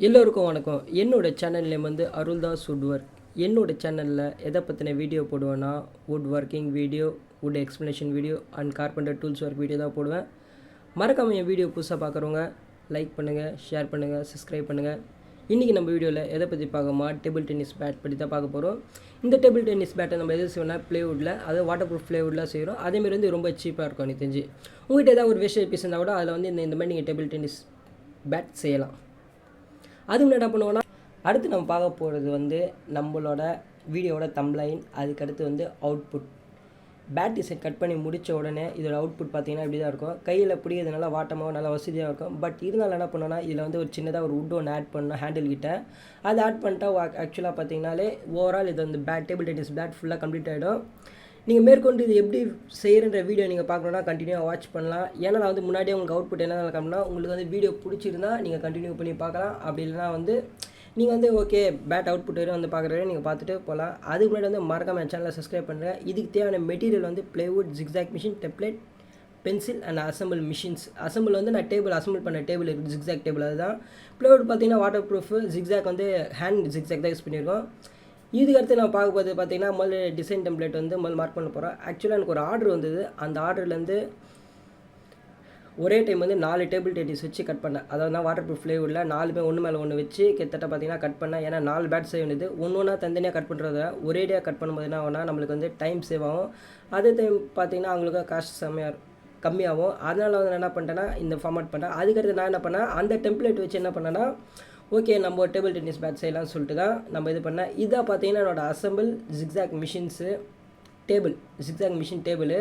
எல்லோருக்கும் வணக்கம். என்னோட சேனல் நேம் வந்து அருள்தாஸ் வுட் ஒர்க். என்னோட சேனலில் எதை பற்றின வீடியோ போடுவேன்னா wood working video, wood explanation video and carpenter tools work video தான் போடுவேன். மறக்காமல் என் வீடியோ புதுசாக பார்க்குறவங்க லைக் பண்ணுங்கள், ஷேர் பண்ணுங்கள், சப்ஸ்கிரைப் பண்ணுங்கள். இன்றைக்கி நம்ம வீடியோவில் எதை பற்றி பார்க்கமா டேபிள் டென்னிஸ் பேட் பற்றி தான் பார்க்க போகிறோம். இந்த டேபிள் டென்னிஸ் பேட்டை நம்ம எது செய்வோம்னா ப்ளைவுட்டில், அதாவது வாட்டர் ப்ரூஃப் ப்ளைவுட்டில் செய்கிறோம். அதேமாதிரி வந்து ரொம்ப சீப்பாக இருக்கும் எனக்கு தெரிஞ்சு. உங்கள்கிட்ட ஏதாவது ஒரு வேஸ்டேஜ் பீஸ் இருந்தால் கூட அதில் வந்து இந்த மாதிரி நீங்கள் டேபிள் டென்னிஸ் பேட் செய்யலாம். அதுக்கு என்ன பண்ணுவோன்னா, அடுத்து நம்ம பார்க்க போகிறது வந்து நம்மளோட வீடியோவோட தம்ப்லைன், அதுக்கடுத்து வந்து அவுட்புட். பேட் டிசைன் கட் பண்ணி முடித்த உடனே இதோட அவுட்புட் பார்த்திங்கன்னா இப்படி தான் இருக்கும். கையில் பிடிக்கிறதுனால வாட்டமாக நல்லா வசதியாக இருக்கும். பட் இருந்தாலும் என்ன பண்ணோன்னா, இதில் வந்து ஒரு சின்னதாக ஒரு வுட் ஒன்று ஆட் பண்ணணும் ஹேண்டில் கிட்ட. அதை ஆட் பண்ணிட்டா ஆக்சுவலாக பார்த்தீங்கன்னாலே ஓவரால் இது வந்து டேபிள் டென்னிஸ் பேட் ஃபுல்லாக கம்ப்ளீட் ஆகிடும். நீங்கள் மேற்கொண்டு இது எப்படி செய்கிறன்ற வீடியோ நீங்கள் பார்க்கணுன்னா கண்டினியூவாக வாட்ச் பண்ணலாம். ஏன்னா நான் வந்து முன்னாடியே உங்களுக்கு அவுட்புட் என்ன நடக்கணும்னா, உங்களுக்கு வந்து வீடியோ பிடிச்சிருந்தா நீங்கள் கண்டினியூ பண்ணி பார்க்கலாம். அப்படி இல்லைனா வந்து நீங்கள் வந்து ஓகே பேட் அவுட்புட் வரையும் வந்து பார்க்குற வரையும் நீங்கள் பார்த்துட்டு போகலாம். அதுக்கு முன்னாடி வந்து மறக்காம என் சேனலை சப்ஸ்கிரைப் பண்ணுறேன். இதுக்கு தேவையான மெட்டீரியல் வந்து plywood, zigzag machine, template, pencil and assemble machines. Assemble வந்து நான் டேபிள் அசம்பிள் பண்ண டேபிள் இருக்குது, ஜிக்ஸாக் டேபிள். அதுதான் ப்ளைவுட் பார்த்தீங்கன்னா வாட்டர் ப்ரூஃப், ஜிக்ஸாக் வந்து ஹேண்ட் ஜிக்ஸாக் தான் யூஸ் பண்ணியிருக்கோம். இதுக்கு அடுத்து நான் பார்க்க போது பார்த்தீங்கன்னா முதல்ல டிசைன் டெம்ப்ளேட் வந்து முதல்ல மார்க் பண்ண போகிறேன். ஆக்சுவலாக எனக்கு ஒரு ஆர்டர் வந்தது. அந்த ஆர்டர்லேருந்து ஒரே டைம் வந்து 4 டேபிள் டென்னிஸ் வச்சு கட் பண்ணேன். அதாவது தான் வாட்டர் ப்ரூஃப் ப்ளைவுட்டில் 4 ஒன்று மேலே ஒன்று வச்சு கிட்டத்தட்ட பார்த்தீங்கன்னா கட் பண்ணேன். ஏன்னா 4 பேட் செய்ய வேண்டியது. ஒன்றா தனித்தனியாக கட் பண்ணுறத ஒரேடியாக கட் பண்ணும்போது என்ன ஆகும்னா நம்மளுக்கு வந்து டைம் சேவ் ஆகும். அதே டைம் பார்த்தீங்கன்னா அவங்களுக்கு காஸ்ட் கம்மியாகும். அதனால் வந்து நான் என்ன பண்ணிட்டேன்னா இந்த ஃபார்மேட் பண்ணேன். அதுக்கடுத்து நான் என்ன பண்ணேன், அந்த டெம்ப்ளேட் வச்சு என்ன பண்ணேன்னா, ஓகே நம்ம ஒரு டேபிள் டென்னிஸ் பேட் செய்யலாம்னு சொல்லிட்டு தான் நம்ம இது பண்ணேன். இதாக பார்த்தீங்கன்னா என்னோடய assemble zigzag machines table, zigzag machine table.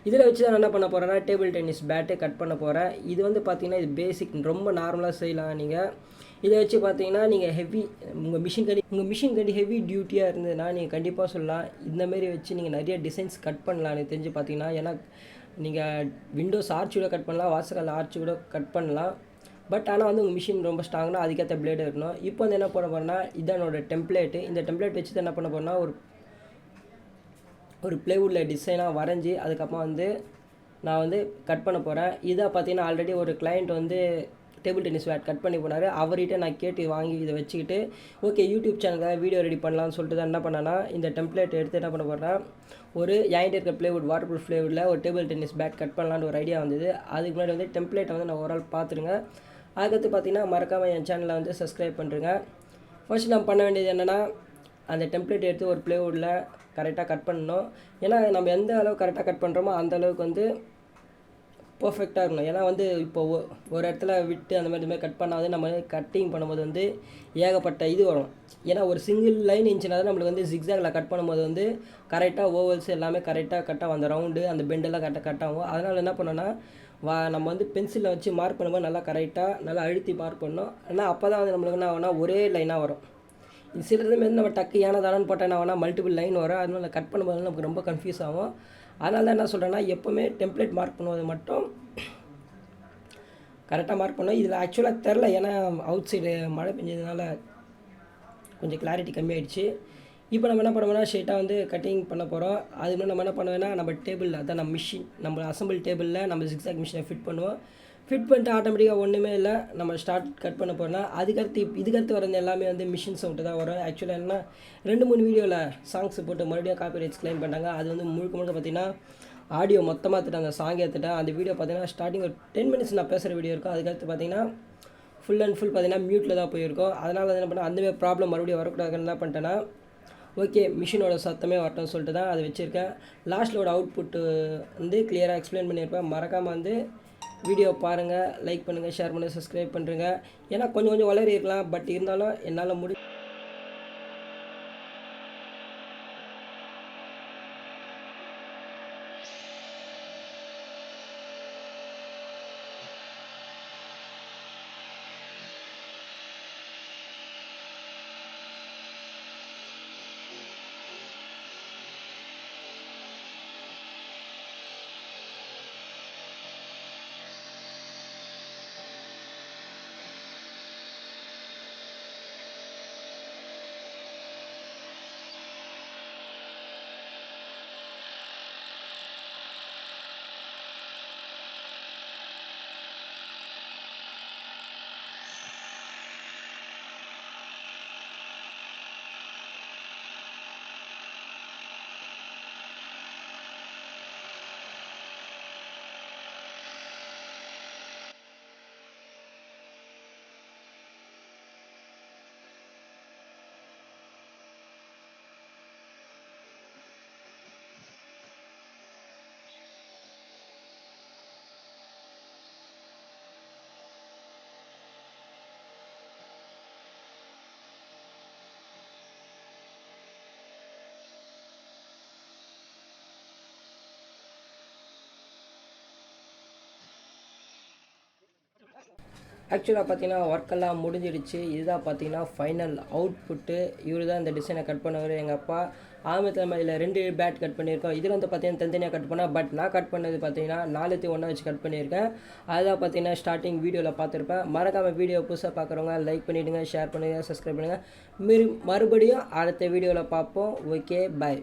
இதில் வச்சு தான் என்ன பண்ண போகிறேன்னா டேபிள் டென்னிஸ் பேட்டு கட் பண்ண போகிறேன். இது வந்து பார்த்தீங்கன்னா இது பேசிக், ரொம்ப நார்மலாக செய்யலாம். நீங்கள் இதை வச்சு பார்த்தீங்கன்னா நீங்கள் ஹெவி உங்கள் மிஷின் கண்டி ஹெவி டியூட்டியாக இருந்ததுன்னா நீங்கள் கண்டிப்பாக சொல்லலாம். இந்தமாரி வச்சு நீங்கள் நிறைய டிசைன்ஸ் கட் பண்ணலாம். எனக்கு தெரிஞ்சு பார்த்தீங்கன்னா, ஏன்னா நீங்கள் விண்டோஸ் ஆர்ச் கூட கட் பண்ணலாம், வாசக்கால் ஆர்ச் கூட கட் பண்ணலாம். பட் ஆனால் வந்து உங்கள் மிஷின் ரொம்ப ஸ்ட்ராங்னா அதுக்கேற்ற பிளேடு இருக்கணும். இப்போ வந்து என்ன பண்ண போகிறேன்னா, இதான் என்னோட டெம்ப்ளேட்டு. இந்த டெம்ப்ளேட் வச்சு தான் என்ன பண்ண போகிறேன்னா ஒரு ப்ளைவுட்டில் டிசைனாக வரைஞ்சி அதுக்கப்புறம் வந்து நான் வந்து கட் பண்ண போகிறேன். இதாக பார்த்தீங்கன்னா ஆல்ரெடி ஒரு கிளைண்ட் வந்து டேபிள் டென்னிஸ் பேட் கட் பண்ணி போனார். அவர்கிட்ட நான் கேட்டு வாங்கி இதை வச்சுக்கிட்டு ஓகே யூடியூப் சேனலுக்காக வீடியோ ரெடி பண்ணலான்னு சொல்லிட்டு தான் என்ன பண்ணேன்னா, இந்த டெம்ப்ளேட் எடுத்து என்ன பண்ண போகிறேன்னா, ஒரு என்கிட்ட இருக்க ப்ளைவுட் வாட்டர் ப்ரூஃப் ப்ளைவுட்டில் ஒரு டேபிள் டென்னிஸ் பேட் கட் பண்ணலான்னு ஒரு ஐடியா வந்தது. அதுக்கு முன்னாடி வந்து டெம்ப்ளேட்டை வந்து நான் ஓவரால் பார்த்துருங்க. அதுக்கடுத்து பார்த்தீங்கன்னா மறக்காமல் என் சேனலை வந்து சப்ஸ்கிரைப் பண்ணுறேங்க. ஃபர்ஸ்ட் நம்ம பண்ண வேண்டியது என்னென்னா, அந்த டெம்ப்ளேட் எடுத்து ஒரு ப்ளைவுட்டில் கரெக்டாக கட் பண்ணணும். ஏன்னா நம்ம எந்த அளவுக்கு கரெக்டாக கட் பண்ணுறோமோ அந்த அளவுக்கு வந்து பர்ஃபெக்டாக இருக்கணும். ஏன்னா வந்து இப்போ ஒரு இடத்துல விட்டு அந்த மாதிரி கட் பண்ணாது, நம்ம கட்டிங் பண்ணும்போது வந்து ஏகப்பட்ட இது வரும். ஏன்னா ஒரு சிங்கிள் லைன் இருந்துச்சுன்னா தான் நம்மளுக்கு வந்து ஜிக்ஸாகில் கட் பண்ணும்போது வந்து கரெக்டாக ஓவல்ஸ் எல்லாமே கரெக்டாக அந்த ரவுண்டு அந்த பெண்டெல்லாம் கரெக்டாக கட் ஆகும். அதனால் என்ன பண்ணோன்னா, நம்ம வந்து பென்சிலில் வச்சு மார்க் பண்ணும்போது நல்லா கரெக்டாக நல்லா அழுத்தி மார்க் பண்ணணும். ஆனால் அப்போ தான் வந்து நம்மளுக்கு என்ன ஆகும்னா ஒரே லைனாக வரும். இது சிலது மாரி நம்ம டக்கு ஏனதானு போட்டால் என்ன ஆகும்னா மல்டிபிள் லைன் வரும். அதனால கட் பண்ணும்போது நமக்கு ரொம்ப கன்ஃபியூஸ் ஆகும். அதனால தான் என்ன சொல்கிறேன்னா, எப்போவுமே டெம்ப்ளேட் மார்க் பண்ணுவது மட்டும் கரெக்டாக மார்க் பண்ணோம். இதில் ஆக்சுவலாக தெரில, ஏன்னா அவுட் சைடு மழை பெஞ்சதுனால கொஞ்சம் கிளாரிட்டி கம்மியாயிடுச்சு. இப்போ நம்ம என்ன பண்ணுவோம்னா ஸ்ட்ரெயிட்டாக வந்து கட்டிங் பண்ண போகிறோம். அதுக்கு முன்னாடி நம்ம என்ன பண்ணுவேன்னா, நம்ம டேபிள் அதான் நம்ம மிஷின், நம்ம அசம்பிள் டேபிளில் நம்ம ஜிக்ஸாக் மிஷினை ஃபிட் பண்ணுவோம். ஃபிட் பண்ணிட்டு ஆட்டோமேட்டிக்காக ஒன்றுமே இல்லை, நம்ம ஸ்டார்ட் கட் பண்ண போகிறோம்னா இதுக்கடுத்து வரது எல்லாமே வந்து மிஷின் சவுண்டு தான் வரும். ஆக்சுவலாக என்ன 2-3 வீடியோவில் சாங்ஸ் போட்டு மறுபடியும் காப்பிரைட்ஸ் கிளைம் பண்ணாங்க. அது வந்து முழுக்க பார்த்திங்கன்னா ஆடியோ மொத்தமாக எடுத்துட்டாங்க, சாங் எடுத்துட்டேன். அந்த வீடியோ பார்த்திங்கன்னா ஸ்டார்டிங் ஒரு 10 மினிட்ஸ் நான் பேசுகிற வீடியோ இருக்கும். அதுக்கடுத்து பார்த்திங்கன்னா ஃபுல் அண்ட் ஃபுல் பார்த்திங்கன்னா மியூட்டில் தான் போயிருக்கும். அதனால் என்ன பண்ணால் அந்தமாதிரி ப்ராப்ளம் மறுபடியும் வரக்கூடாதுன்னு என்ன பண்ணிட்டேன்னா, ஓகே மிஷினோட சத்தமே வரட்டும்னு சொல்லிட்டு தான் அதை வச்சுருக்கேன். லாஸ்ட்டிலோட அவுட்புட்டு வந்து கிளியராக எக்ஸ்பிளைன் பண்ணியிருப்பேன். மறக்காமல் வந்து வீடியோ பாருங்கள், லைக் பண்ணுங்கள், ஷேர் பண்ணுங்கள், சப்ஸ்கிரைப் பண்ணுறேங்க. ஏன்னா கொஞ்சம் வளரி இருக்கலாம், பட் இருந்தாலும் என்னால் ஆக்சுவலாக பார்த்தீங்கன்னா ஒர்க்கெல்லாம் முடிஞ்சிடுச்சு. இதுதான் பார்த்தீங்கன்னா ஃபைனல் அவுட்புட்டு. இவர் தான் இந்த டிசைனை கட் பண்ணவர் எங்கள் அப்பா. ஆரம்பத்தில் நம்ம இதில் 2 பேட் கட் பண்ணியிருக்கோம். இதில் வந்து பார்த்தீங்கன்னா தனித்தனியாக கட் பண்ணால், பட் நான் கட் பண்ணது பார்த்தீங்கன்னா 4 ஒன்றா வச்சு கட் பண்ணியிருக்கேன். அதுதான் பார்த்தீங்கன்னா ஸ்டார்டிங் வீடியோவில் பார்த்துருப்பேன். மறக்காமல் வீடியோ புதுசாக பார்க்குறவங்க லைக் பண்ணிவிடுங்க, ஷேர் பண்ணுங்கள், சப்ஸ்கிரைப் பண்ணுங்கள். மறுபடியும் அடுத்த வீடியோவில் பார்ப்போம். ஓகே, பாய்.